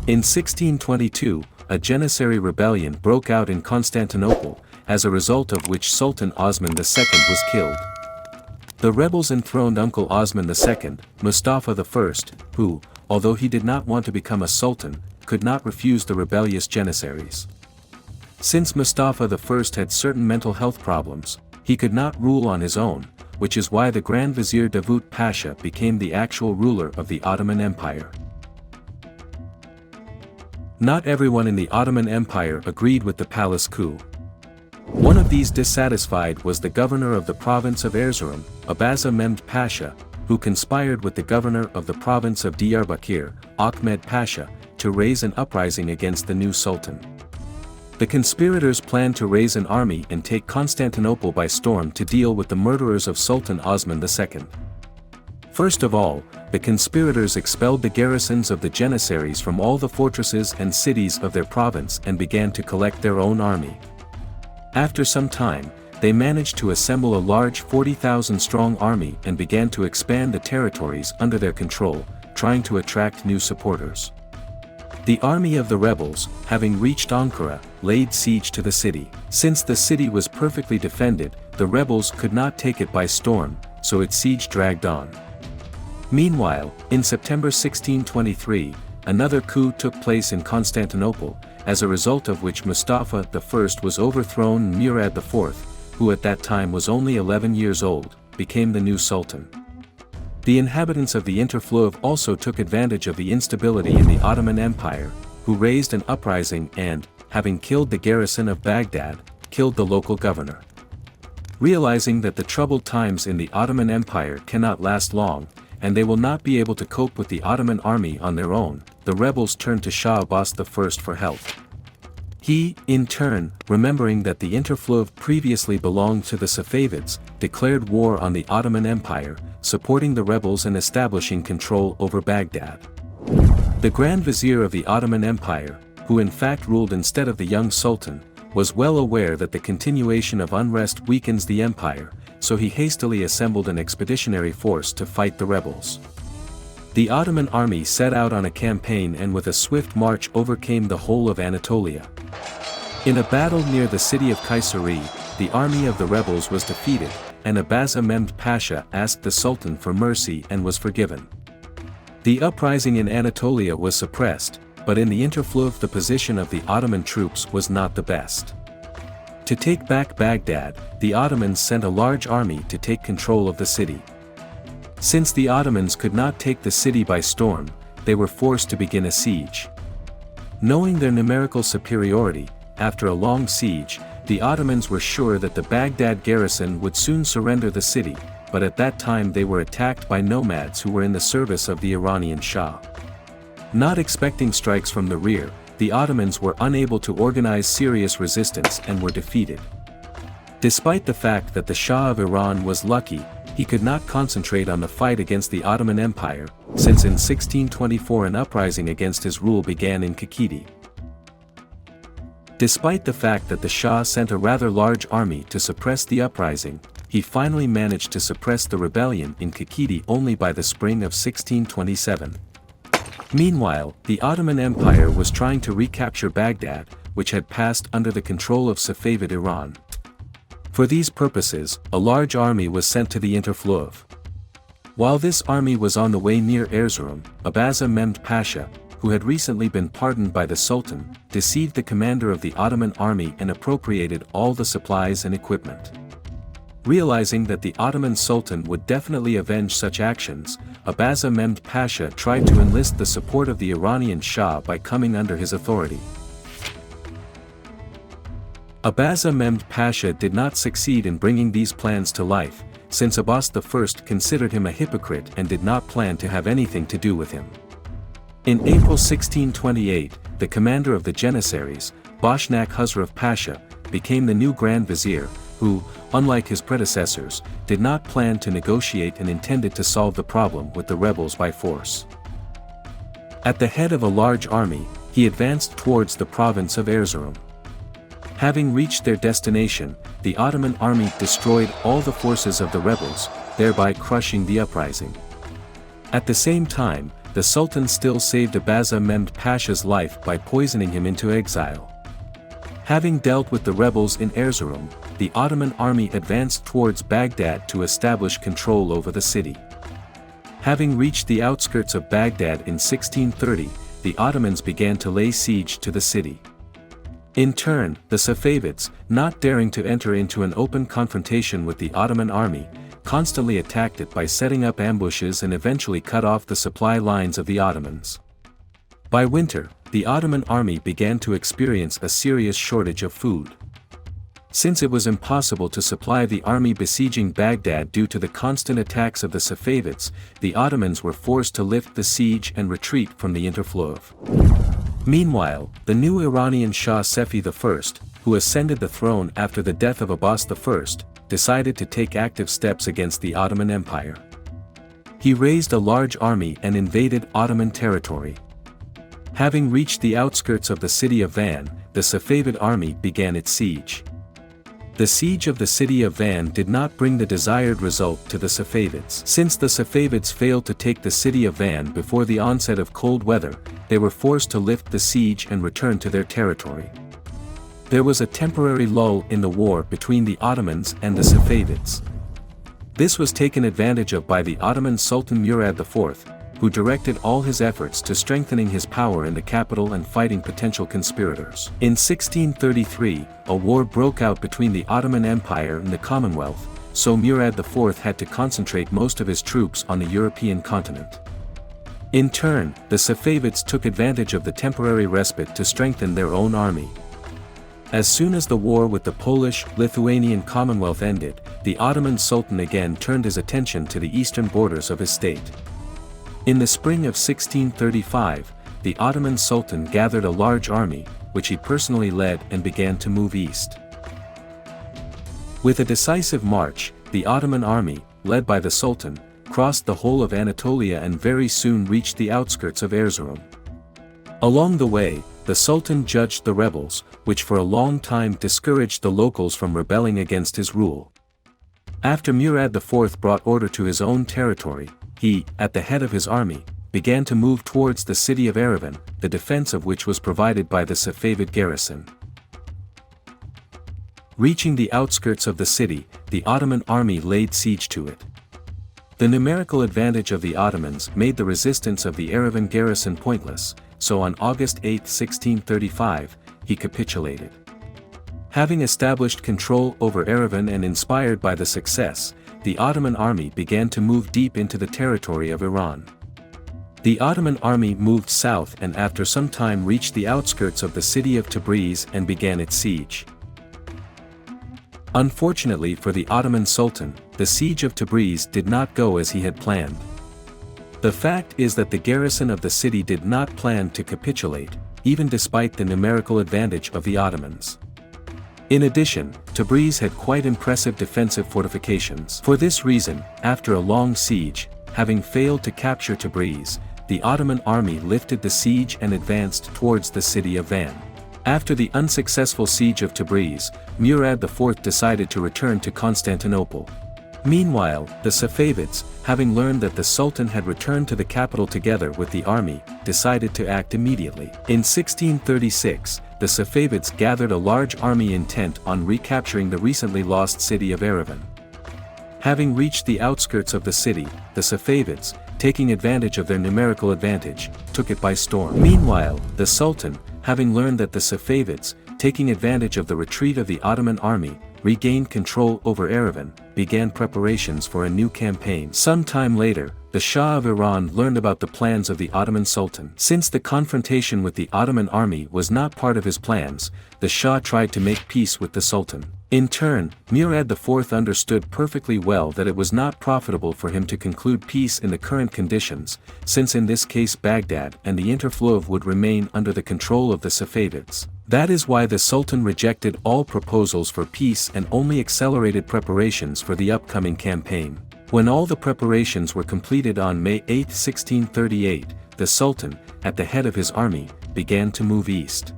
In 1622, a Janissary rebellion broke out in Constantinople, as a result of which Sultan Osman II was killed. The rebels enthroned Uncle Osman II, Mustafa I, who, although he did not want to become a sultan, could not refuse the rebellious Janissaries. Since Mustafa I had certain mental health problems, he could not rule on his own, which is why the Grand Vizier Davut Pasha became the actual ruler of the Ottoman Empire. Not everyone in the Ottoman Empire agreed with the palace coup. One of these dissatisfied was the governor of the province of Erzurum, Abaza Mehmed Pasha, who conspired with the governor of the province of Diyarbakir, Ahmed Pasha, to raise an uprising against the new sultan. The conspirators planned to raise an army and take Constantinople by storm to deal with the murderers of Sultan Osman II. First of all, the conspirators expelled the garrisons of the Janissaries from all the fortresses and cities of their province and began to collect their own army. After some time, they managed to assemble a large 40,000-strong army and began to expand the territories under their control, trying to attract new supporters. The army of the rebels, having reached Ankara, laid siege to the city. Since the city was perfectly defended, the rebels could not take it by storm, so its siege dragged on. Meanwhile, in September 1623, another coup took place in Constantinople, as a result of which Mustafa I was overthrown and Murad IV, who at that time was only 11 years old, became the new sultan. The inhabitants of the Interfleuve also took advantage of the instability in the Ottoman Empire, who raised an uprising and, having killed the garrison of Baghdad, killed the local governor. Realizing that the troubled times in the Ottoman Empire cannot last long, and they will not be able to cope with the Ottoman army on their own, the rebels turned to Shah Abbas I for help. He, in turn, remembering that the Interfleuve previously belonged to the Safavids, declared war on the Ottoman Empire, supporting the rebels and establishing control over Baghdad. The Grand Vizier of the Ottoman Empire, who in fact ruled instead of the young sultan, was well aware that the continuation of unrest weakens the empire, so he hastily assembled an expeditionary force to fight the rebels. The Ottoman army set out on a campaign and with a swift march overcame the whole of Anatolia. In a battle near the city of Kayseri, the army of the rebels was defeated, and Abaza Mehmed Pasha asked the sultan for mercy and was forgiven. The uprising in Anatolia was suppressed, but in the Interfleuve the position of the Ottoman troops was not the best. To take back Baghdad, the Ottomans sent a large army to take control of the city. Since the Ottomans could not take the city by storm, they were forced to begin a siege. Knowing their numerical superiority, after a long siege, the Ottomans were sure that the Baghdad garrison would soon surrender the city, but at that time they were attacked by nomads who were in the service of the Iranian Shah. Not expecting strikes from the rear, the Ottomans were unable to organize serious resistance and were defeated. Despite the fact that the Shah of Iran was lucky, he could not concentrate on the fight against the Ottoman Empire, since in 1624 an uprising against his rule began in Kakheti. Despite the fact that the Shah sent a rather large army to suppress the uprising, he finally managed to suppress the rebellion in Kakheti only by the spring of 1627. Meanwhile, the Ottoman Empire was trying to recapture Baghdad, which had passed under the control of Safavid Iran. For these purposes, a large army was sent to the Interfleuve. While this army was on the way near Erzurum, Abaza Mehmed Pasha, who had recently been pardoned by the Sultan, deceived the commander of the Ottoman army and appropriated all the supplies and equipment. Realizing that the Ottoman Sultan would definitely avenge such actions, Abaza Mehmed Pasha tried to enlist the support of the Iranian Shah by coming under his authority. Abaza Mehmed Pasha did not succeed in bringing these plans to life, since Abbas I considered him a hypocrite and did not plan to have anything to do with him. In April 1628, the commander of the Janissaries, Boshnak Huzrev Pasha, became the new Grand Vizier, who, unlike his predecessors, did not plan to negotiate and intended to solve the problem with the rebels by force. At the head of a large army, he advanced towards the province of Erzurum. Having reached their destination, the Ottoman army destroyed all the forces of the rebels, thereby crushing the uprising. At the same time, the Sultan still saved Abaza Mehmed Pasha's life by poisoning him into exile. Having dealt with the rebels in Erzurum, the Ottoman army advanced towards Baghdad to establish control over the city. Having reached the outskirts of Baghdad in 1630, the Ottomans began to lay siege to the city. In turn, the Safavids, not daring to enter into an open confrontation with the Ottoman army, constantly attacked it by setting up ambushes and eventually cut off the supply lines of the Ottomans. By winter, the Ottoman army began to experience a serious shortage of food. Since it was impossible to supply the army besieging Baghdad due to the constant attacks of the Safavids, the Ottomans were forced to lift the siege and retreat from the Interfleuve. Meanwhile, the new Iranian Shah Sefi I, who ascended the throne after the death of Abbas I, decided to take active steps against the Ottoman Empire. He raised a large army and invaded Ottoman territory. Having reached the outskirts of the city of Van, the Safavid army began its siege. The siege of the city of Van did not bring the desired result to the Safavids. Since the Safavids failed to take the city of Van before the onset of cold weather, they were forced to lift the siege and return to their territory. There was a temporary lull in the war between the Ottomans and the Safavids. This was taken advantage of by the Ottoman Sultan Murad IV, who directed all his efforts to strengthening his power in the capital and fighting potential conspirators. In 1633, a war broke out between the Ottoman Empire and the Commonwealth, so Murad IV had to concentrate most of his troops on the European continent. In turn, the Safavids took advantage of the temporary respite to strengthen their own army. As soon as the war with the Polish-Lithuanian Commonwealth ended, the Ottoman Sultan again turned his attention to the eastern borders of his state. In the spring of 1635, the Ottoman Sultan gathered a large army, which he personally led and began to move east. With a decisive march, the Ottoman army, led by the Sultan, crossed the whole of Anatolia and very soon reached the outskirts of Erzurum. Along the way, the Sultan judged the rebels, which for a long time discouraged the locals from rebelling against his rule. After Murad IV brought order to his own territory, he, at the head of his army, began to move towards the city of Erivan, the defense of which was provided by the Safavid garrison. Reaching the outskirts of the city, the Ottoman army laid siege to it. The numerical advantage of the Ottomans made the resistance of the Erivan garrison pointless, so on August 8, 1635, he capitulated. Having established control over Erivan and inspired by the success, the Ottoman army began to move deep into the territory of Iran. The Ottoman army moved south and after some time reached the outskirts of the city of Tabriz and began its siege. Unfortunately for the Ottoman Sultan, the siege of Tabriz did not go as he had planned. The fact is that the garrison of the city did not plan to capitulate, even despite the numerical advantage of the Ottomans. In addition, Tabriz had quite impressive defensive fortifications. For this reason, after a long siege, having failed to capture Tabriz, the Ottoman army lifted the siege and advanced towards the city of Van. After the unsuccessful siege of Tabriz, Murad IV decided to return to Constantinople. Meanwhile, the Safavids, having learned that the Sultan had returned to the capital together with the army, decided to act immediately. In 1636, the Safavids gathered a large army intent on recapturing the recently lost city of Erivan. Having reached the outskirts of the city, the Safavids, taking advantage of their numerical advantage, took it by storm. Meanwhile, the Sultan, having learned that the Safavids, taking advantage of the retreat of the Ottoman army, regained control over Erivan, began preparations for a new campaign. Some time later, the Shah of Iran learned about the plans of the Ottoman Sultan. Since the confrontation with the Ottoman army was not part of his plans, the Shah tried to make peace with the Sultan. In turn, Murad IV understood perfectly well that it was not profitable for him to conclude peace in the current conditions, since in this case Baghdad and the Interfleuve would remain under the control of the Safavids. That is why the Sultan rejected all proposals for peace and only accelerated preparations for the upcoming campaign. When all the preparations were completed on May 8, 1638, the Sultan, at the head of his army, began to move east.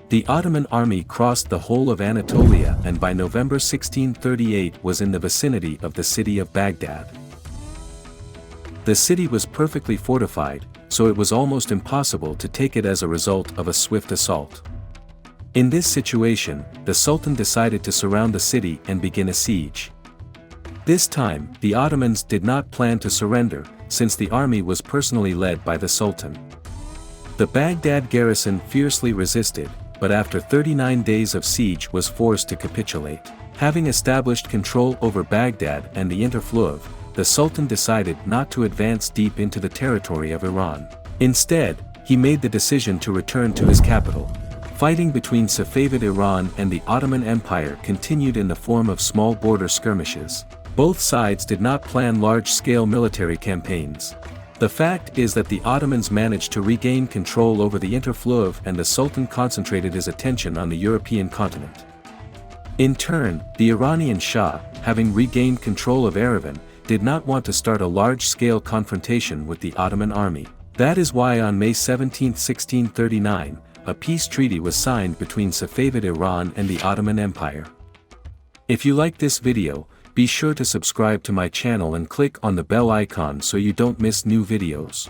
The Ottoman army crossed the whole of Anatolia and by November 1638 was in the vicinity of the city of Baghdad. The city was perfectly fortified, so it was almost impossible to take it as a result of a swift assault. In this situation, the Sultan decided to surround the city and begin a siege. This time, the Ottomans did not plan to surrender, since the army was personally led by the Sultan. The Baghdad garrison fiercely resisted, but after 39 days of siege was forced to capitulate. Having established control over Baghdad and the Interfleuve, the Sultan decided not to advance deep into the territory of Iran. Instead, he made the decision to return to his capital. Fighting between Safavid Iran and the Ottoman Empire continued in the form of small border skirmishes. Both sides did not plan large-scale military campaigns. The fact is that the Ottomans managed to regain control over the Interfleuve and the Sultan concentrated his attention on the European continent. In turn, the Iranian Shah, having regained control of Erivan, did not want to start a large-scale confrontation with the Ottoman army. That is why on May 17, 1639, a peace treaty was signed between Safavid Iran and the Ottoman Empire. If you like this video, be sure to subscribe to my channel and click on the bell icon so you don't miss new videos.